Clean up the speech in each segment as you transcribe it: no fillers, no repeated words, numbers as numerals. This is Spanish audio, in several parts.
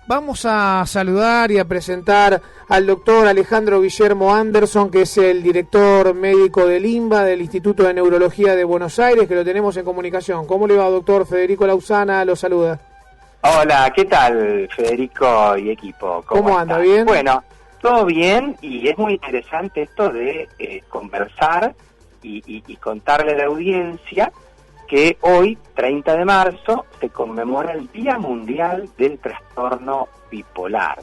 Vamos a saludar y a presentar al doctor Alejandro Guillermo Anderson, que es el director médico del INBA, del Instituto de Neurología de Buenos Aires, que lo tenemos en comunicación. ¿Cómo le va, doctor? Federico Lausana lo saluda. Hola, ¿qué tal, Federico y equipo? ¿Cómo anda? ¿Bien? Bueno, todo bien, y es muy interesante esto de conversar y contarle a la audiencia que hoy, 30 de marzo, se conmemora el Día Mundial del Trastorno Bipolar.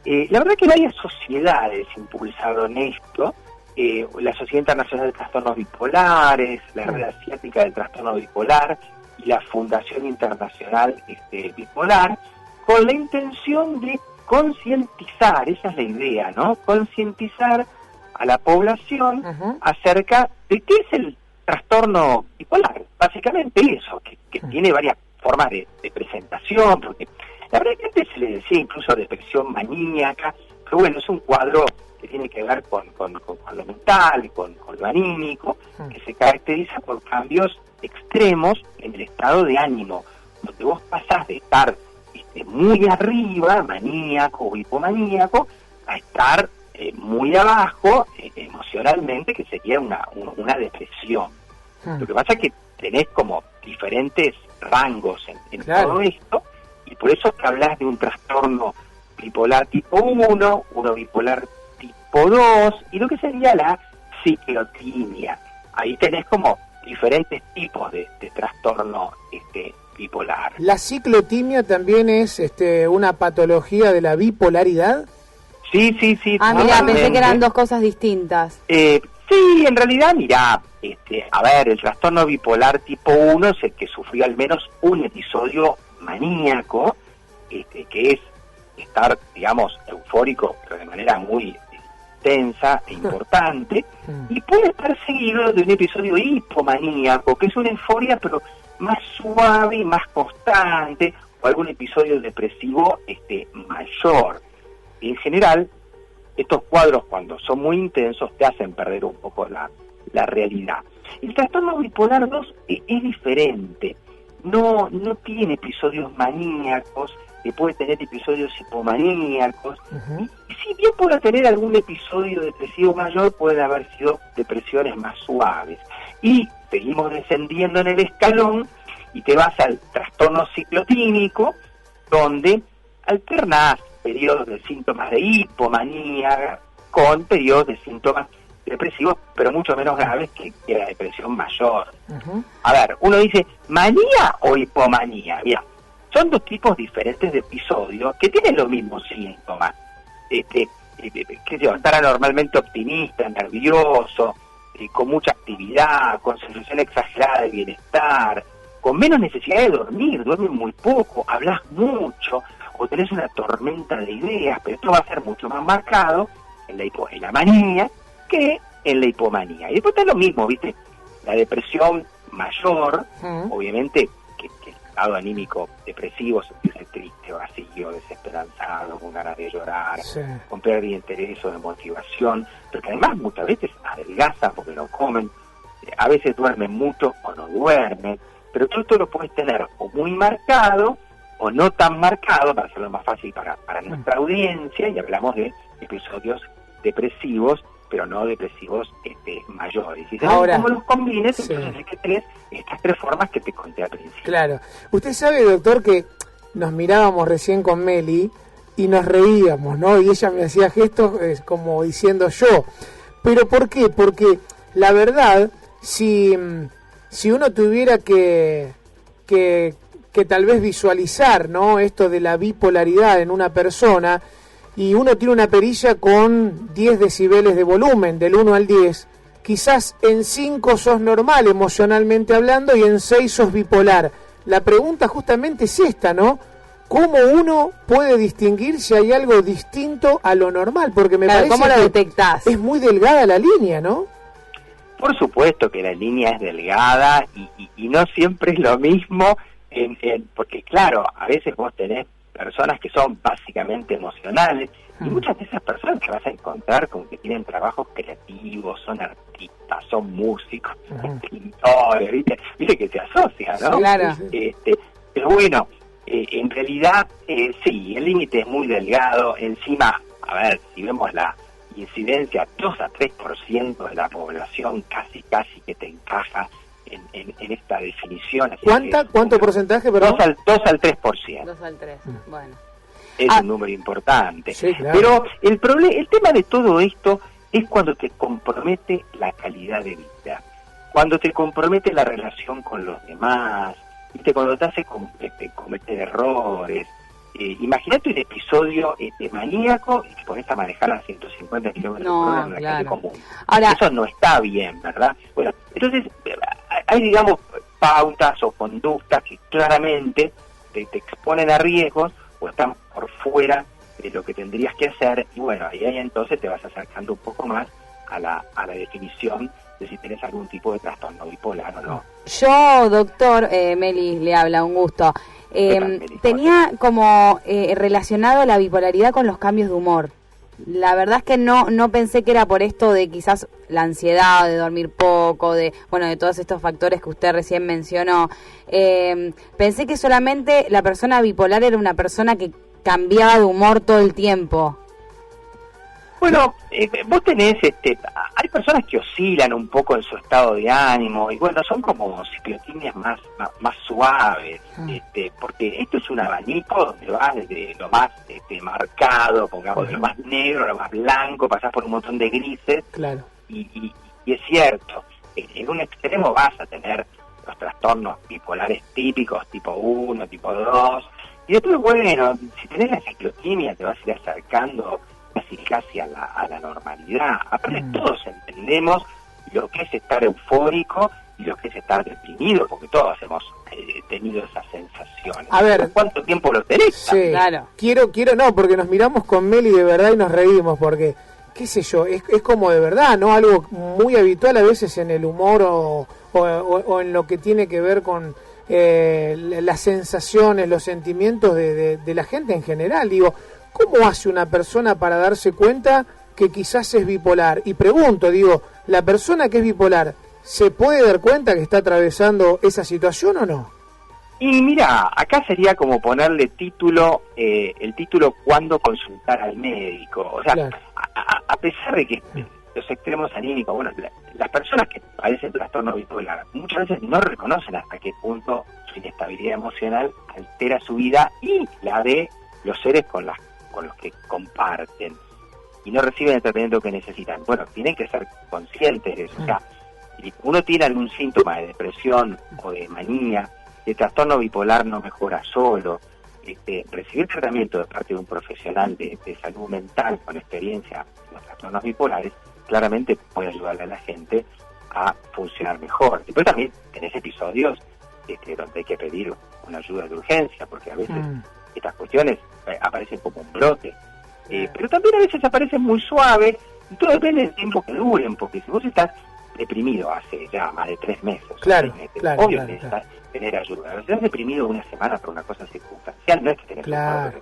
La verdad que varias sociedades impulsaron esto, la Sociedad Internacional de Trastornos Bipolares, la Red Asiática del Trastorno Bipolar y la Fundación Internacional Bipolar, con la intención de concientizar, esa es la idea, ¿no? Concientizar a la población acerca de qué es el trastorno bipolar, básicamente eso, que tiene varias formas de presentación, porque la verdad que antes se le decía incluso depresión maníaca, pero bueno, es un cuadro que tiene que ver con lo mental, con lo anímico, que se caracteriza por cambios extremos en el estado de ánimo, donde vos pasás de estar muy arriba, maníaco o hipomaníaco, a estar muy abajo emocionalmente, que sería una depresión. Lo que pasa es que tenés como diferentes rangos en claro. Todo esto, y por eso que hablas de un trastorno bipolar tipo 1, uno bipolar tipo 2, y lo que sería la ciclotimia. Ahí tenés como diferentes tipos de trastorno bipolar. ¿La ciclotimia también es una patología de la bipolaridad? Sí. Mira, pensé que eran dos cosas distintas. Sí, en realidad, mirá, a ver, el trastorno bipolar tipo 1 es el que sufrió al menos un episodio maníaco, que es estar, digamos, eufórico, pero de manera muy tensa e importante, y puede estar seguido de un episodio hipomaníaco, que es una euforia, pero más suave, más constante, o algún episodio depresivo mayor. En general, estos cuadros, cuando son muy intensos, te hacen perder un poco la realidad. El trastorno bipolar 2 es diferente, no tiene episodios maníacos, puede tener episodios hipomaníacos, y si bien puede tener algún episodio depresivo mayor, pueden haber sido depresiones más suaves. Y seguimos descendiendo en el escalón, y te vas al trastorno ciclotímico, donde alternás periodos de síntomas de hipomanía con periodos de síntomas depresivos, pero mucho menos graves que la depresión mayor. A ver, uno dice, ¿manía o hipomanía? Mira, son dos tipos diferentes de episodios que tienen los mismos síntomas. Estar anormalmente optimista, nervioso, con mucha actividad, con sensación exagerada de bienestar, con menos necesidad de dormir, duermes muy poco, hablas mucho, o tenés una tormenta de ideas, pero esto va a ser mucho más marcado en la manía que en la hipomanía. Y después está lo mismo, ¿viste? La depresión mayor, obviamente, que el estado anímico depresivo, sentirse triste, vacío, desesperanzado, con ganas de llorar, con pérdida de interés o de motivación, pero que además muchas veces adelgazan porque no comen, a veces duermen mucho o no duermen, pero todo esto lo puedes tener o muy marcado o no tan marcado, para hacerlo más fácil para nuestra audiencia, y hablamos de episodios depresivos, pero no depresivos mayores. Y ahora, cómo los combines, entonces es que tenés estas tres formas que te conté al principio. Claro. Usted sabe, doctor, que nos mirábamos recién con Meli y nos reíamos, ¿no? Y ella me hacía gestos como diciendo yo. ¿Pero por qué? Porque la verdad, si uno tuviera que tal vez visualizar, ¿no?, esto de la bipolaridad en una persona, y uno tiene una perilla con 10 decibeles de volumen, del 1 al 10, quizás en 5 sos normal emocionalmente hablando y en 6 sos bipolar. La pregunta justamente es esta, ¿no? ¿Cómo uno puede distinguir si hay algo distinto a lo normal? Porque me parece ¿cómo lo detectás? Es muy delgada la línea, ¿no? Por supuesto que la línea es delgada y no siempre es lo mismo, porque claro, a veces vos tenés personas que son básicamente emocionales, y muchas de esas personas que vas a encontrar como que tienen trabajos creativos, son artistas, son músicos, son pintores, ¿viste que se asocia, ¿no? Claro. Pero bueno, en realidad, sí, el límite es muy delgado. Encima, a ver, si vemos la incidencia, 2 a 3% de la población casi que te encaja en esta definición. Así ¿Cuánto porcentaje? Perdón? 2 al 3%. 2 al 3, bueno. Es un número importante. Sí, claro. Pero el tema de todo esto es cuando te compromete la calidad de vida, cuando te compromete la relación con los demás, ¿viste? Cuando te hace cometer errores. Imagínate un episodio maníaco y te pones a manejar a 150 kilómetros por hora en una calle común. Ahora, eso no está bien, ¿verdad? Bueno, entonces hay, digamos, pautas o conductas que claramente te exponen a riesgos o están por fuera de lo que tendrías que hacer, y bueno, ahí entonces te vas acercando un poco más a la definición de si tienes algún tipo de trastorno bipolar o no. Yo, doctor, Meli, le habla, un gusto. Tenía como relacionado la bipolaridad con los cambios de humor. La verdad es que no pensé que era por esto de quizás la ansiedad, de dormir poco, de todos estos factores que usted recién mencionó. Pensé que solamente la persona bipolar era una persona que cambiaba de humor todo el tiempo. Bueno, vos tenés, hay personas que oscilan un poco en su estado de ánimo, y bueno, son como ciclotimias más suaves, porque esto es un abanico donde vas desde lo más marcado, pongamos, de lo más negro a lo más blanco, pasás por un montón de grises, claro. y es cierto, en un extremo vas a tener los trastornos bipolares típicos, tipo 1, tipo 2, y después, bueno, si tenés la ciclotimia te vas a ir acercando casi a la normalidad. Aparte todos entendemos lo que es estar eufórico y lo que es estar deprimido, porque todos hemos tenido esas sensaciones. A ver, ¿cuánto tiempo lo tenés? Sí, claro. Quiero, no, porque nos miramos con Meli de verdad y nos reímos, porque, qué sé yo, es como de verdad, ¿no? Algo muy habitual a veces en el humor o en lo que tiene que ver con las sensaciones, los sentimientos de la gente en general. Digo, ¿cómo hace una persona para darse cuenta que quizás es bipolar? Y pregunto, digo, ¿la persona que es bipolar se puede dar cuenta que está atravesando esa situación o no? Y mira, acá sería como ponerle título, el título ¿cuándo consultar al médico? O sea, claro. a pesar de que los extremos anímicos, bueno, las personas que padecen trastorno bipolar muchas veces no reconocen hasta qué punto su inestabilidad emocional altera su vida y la de los seres con los que comparten, y no reciben el tratamiento que necesitan. Bueno, tienen que ser conscientes de eso. O sea, si uno tiene algún síntoma de depresión o de manía, el trastorno bipolar no mejora solo. Recibir tratamiento de parte de un profesional de salud mental con experiencia en los trastornos bipolares claramente puede ayudarle a la gente a funcionar mejor. Después también tenés episodios donde hay que pedir una ayuda de urgencia, porque a veces estas cuestiones aparecen como un brote, pero también a veces aparecen muy suaves, y todo depende del tiempo que duren, porque si vos estás deprimido hace ya más de 3 meses, claro, 6 meses, claro, obvio claro, necesitas tener ayuda. Si estás deprimido una semana por una cosa circunstancial, no es que tenés claro.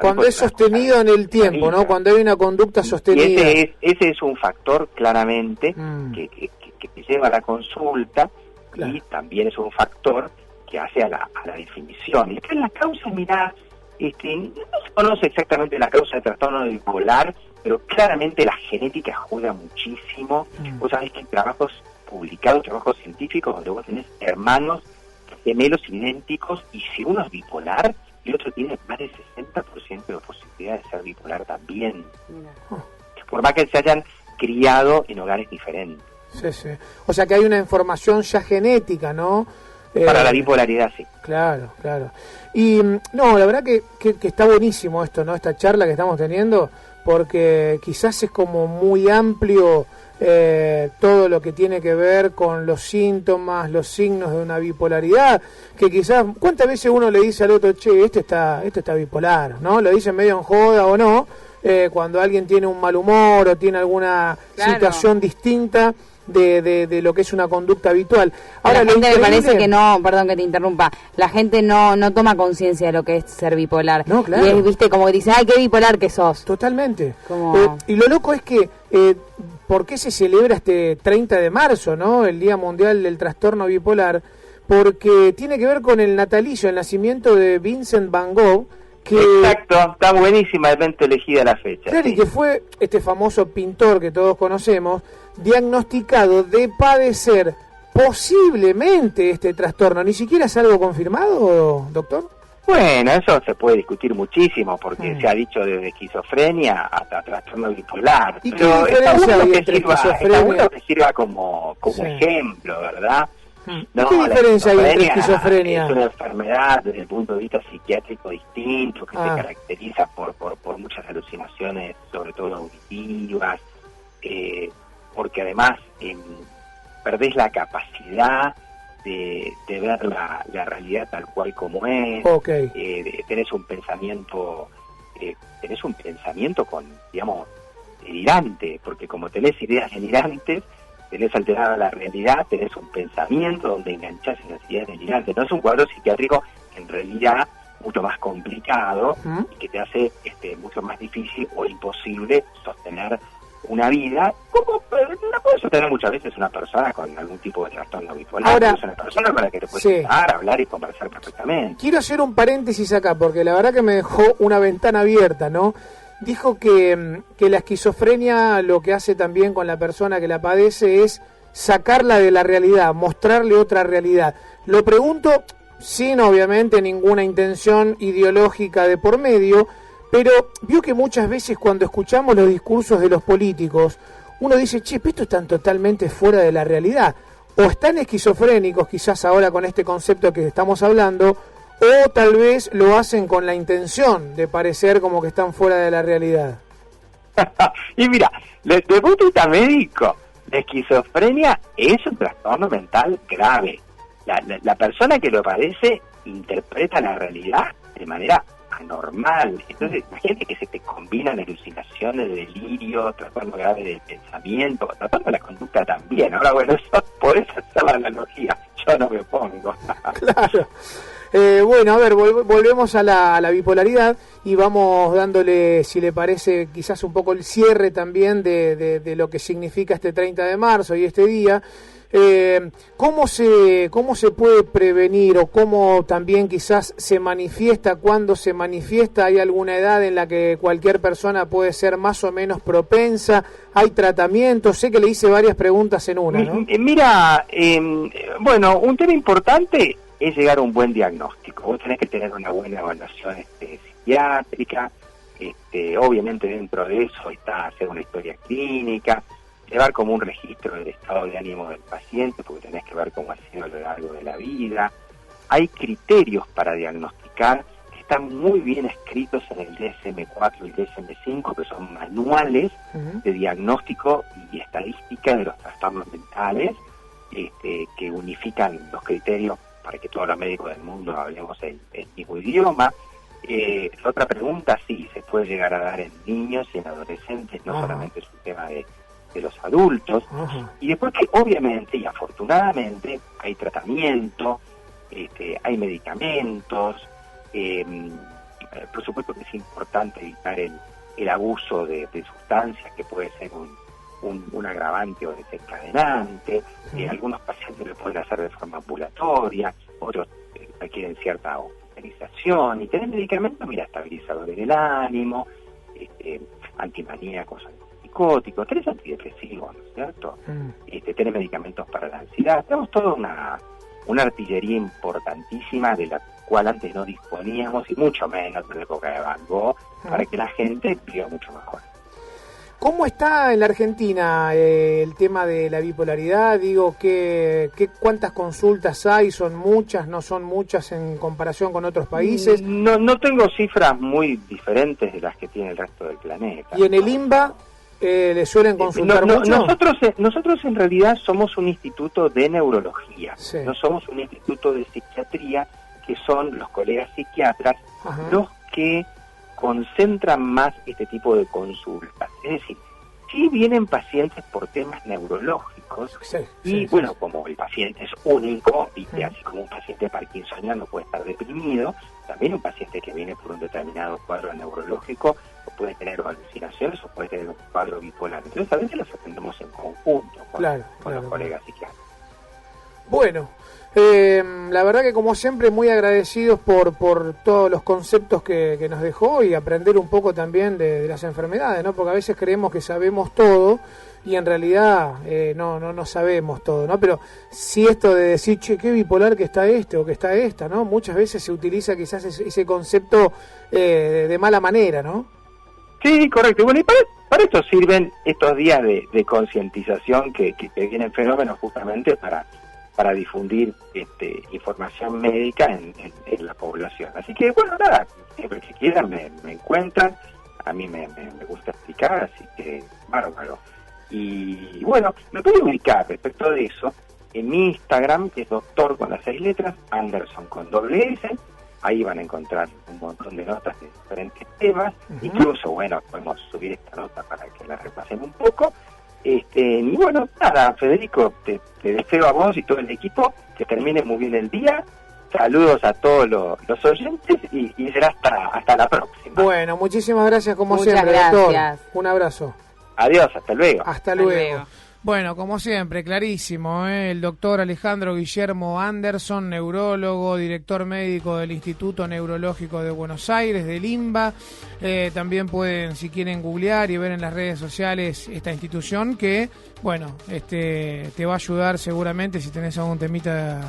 Cuando es sostenido en el tiempo, ¿no? Cuando hay una conducta sostenida. Y ese es un factor claramente que te lleva a la consulta, claro. Y también es un factor que hace a la definición. Y acá en la causa, mirá, no se conoce exactamente la causa del trastorno bipolar, pero claramente la genética juega muchísimo. Vos sabés que hay trabajos publicados, trabajos científicos, donde vos tenés hermanos gemelos idénticos, y si uno es bipolar, el otro tiene más del 60% de posibilidad de ser bipolar también. Por más que se hayan criado en hogares diferentes. Sí, sí. O sea que hay una información ya genética, ¿no? Para la bipolaridad, sí. Claro, claro. Y no, la verdad que está buenísimo esto, ¿no? Esta charla que estamos teniendo, porque quizás es como muy amplio todo lo que tiene que ver con los síntomas, los signos de una bipolaridad, que quizás, ¿cuántas veces uno le dice al otro, che, este está bipolar, ¿no? Lo dice medio en joda o no, cuando alguien tiene un mal humor o tiene alguna situación distinta de lo que es una conducta habitual. Ahora, la gente me parece que no, perdón que te interrumpa, la gente no toma conciencia de lo que es ser bipolar. No, claro. Y es, viste, como que dice, ay, qué bipolar que sos. Totalmente. Y lo loco es que, ¿por qué se celebra este 30 de marzo, no? El Día Mundial del Trastorno Bipolar? porque tiene que ver con el natalicio, el nacimiento de Vincent Van Gogh. Exacto, está buenísimamente elegida la fecha. Claro, sí. Y que fue este famoso pintor que todos conocemos, diagnosticado de padecer posiblemente este trastorno. ¿Ni siquiera es algo confirmado, doctor? Bueno, eso se puede discutir muchísimo, porque se ha dicho desde esquizofrenia hasta trastorno bipolar. ¿Y pero qué diferencia hay entre esquizofrenia? Está bueno que sirva como ejemplo, ¿verdad? No, ¿qué diferencia hay entre esquizofrenia? Es una enfermedad desde el punto de vista psiquiátrico distinto, que se caracteriza por muchas alucinaciones, sobre todo auditivas, porque además perdés la capacidad de ver la realidad tal cual como es. Tenés un pensamiento con, digamos, delirante, porque como tenés ideas delirantes, tenés alterada la realidad, tenés un pensamiento donde enganchás en las ideas delirantes. No es un cuadro psiquiátrico en realidad mucho más complicado y que te hace mucho más difícil o imposible sostener una vida como la puede sostener muchas veces una persona con algún tipo de trastorno bipolar. Ahora, es una persona con la que te puedes sentar, hablar y conversar perfectamente. Quiero hacer un paréntesis acá, porque la verdad que me dejó una ventana abierta, ¿no? Dijo que la esquizofrenia lo que hace también con la persona que la padece es sacarla de la realidad, mostrarle otra realidad. Lo pregunto sin obviamente ninguna intención ideológica de por medio, pero vio que muchas veces cuando escuchamos los discursos de los políticos, uno dice, che, esto están totalmente fuera de la realidad. O están esquizofrénicos, quizás ahora con este concepto que estamos hablando, o tal vez lo hacen con la intención de parecer como que están fuera de la realidad. Y mira, desde el punto de vista médico, la esquizofrenia es un trastorno mental grave. La persona que lo padece interpreta la realidad de manera anormal. Entonces, imagínate que se te combinan alucinaciones, delirio, trastorno grave del pensamiento, trastorno de la conducta también. Ahora, bueno, eso podés hacer la analogía, yo no me opongo. Claro. Bueno, a ver, volvemos a la bipolaridad y vamos dándole, si le parece, quizás un poco el cierre también de lo que significa este 30 de marzo y este día. ¿Cómo se puede prevenir o cómo también quizás se manifiesta? ¿Cuándo se manifiesta? ¿Hay alguna edad en la que cualquier persona puede ser más o menos propensa? ¿Hay tratamiento? Sé que le hice varias preguntas en una, ¿no? Mira, bueno, un tema importante es llegar a un buen diagnóstico. Vos tenés que tener una buena evaluación psiquiátrica, obviamente dentro de eso está hacer una historia clínica, llevar como un registro del estado de ánimo del paciente, porque tenés que ver cómo ha sido a lo largo de la vida. Hay criterios para diagnosticar que están muy bien escritos en el DSM-4 y el DSM-5, que son manuales de diagnóstico y estadística de los trastornos mentales, que unifican los criterios para que todos los médicos del mundo hablemos el mismo idioma. La otra pregunta, sí, se puede llegar a dar en niños y en adolescentes, no solamente es un tema de los adultos. Y después que obviamente y afortunadamente hay tratamiento, hay medicamentos, por supuesto que es importante evitar el abuso de sustancias que puede ser un agravante o desencadenante. Algunos pacientes lo pueden hacer de forma ambulatoria, otros requieren cierta hospitalización, y tener medicamentos, mira, estabilizadores del ánimo, antimaníacos, antipsicóticos, tenés antidepresivos, ¿no es cierto? Tenés medicamentos para la ansiedad. Tenemos toda una artillería importantísima de la cual antes no disponíamos, y mucho menos en la época de Van Gogh, para que la gente viva mucho mejor. ¿Cómo está en la Argentina el tema de la bipolaridad? Digo, ¿cuántas consultas hay? ¿Son muchas? ¿No son muchas en comparación con otros países? No tengo cifras muy diferentes de las que tiene el resto del planeta. ¿Y en el INBA le suelen consultar mucho? Nosotros en realidad somos un instituto de neurología, no somos un instituto de psiquiatría, que son los colegas psiquiatras los que concentran más este tipo de consultas. Es decir, sí vienen pacientes por temas neurológicos, bueno, como el paciente es único, y así como un paciente parkinsoniano puede estar deprimido, también un paciente que viene por un determinado cuadro neurológico o puede tener alucinaciones o puede tener un cuadro bipolar. Entonces a veces los atendemos en conjunto con los colegas psiquiatras. Bueno, la verdad que como siempre muy agradecidos por todos los conceptos que nos dejó y aprender un poco también de las enfermedades, ¿no? Porque a veces creemos que sabemos todo y en realidad no sabemos todo, ¿no? Pero sí esto de decir, che, qué bipolar que está este o que está esta, ¿no? Muchas veces se utiliza quizás ese concepto de mala manera, ¿no? Sí, correcto. Bueno, y para esto sirven estos días de concientización que vienen fenómenos justamente para difundir información médica en la población. Así que, bueno, nada, siempre que quieran me encuentran, a mí me gusta explicar, así que, bárbaro. Y bueno, me pueden ubicar respecto de eso en mi Instagram, que es doctor con las 6 letras, Anderson con doble S. Ahí van a encontrar un montón de notas de diferentes temas. Incluso, bueno, podemos subir esta nota para que la repasen un poco. Y bueno, nada, Federico, te deseo a vos y todo el equipo que termine muy bien el día. Saludos a todos los oyentes y será hasta la próxima. Bueno, muchísimas gracias como Muchas siempre, gracias. doctor. Un abrazo. Adiós, hasta luego. Hasta luego. Bueno, como siempre, clarísimo, el doctor Alejandro Guillermo Anderson, neurólogo, director médico del Instituto Neurológico de Buenos Aires, del INBA. También pueden, si quieren, googlear y ver en las redes sociales esta institución que, bueno, te va a ayudar seguramente si tenés algún temita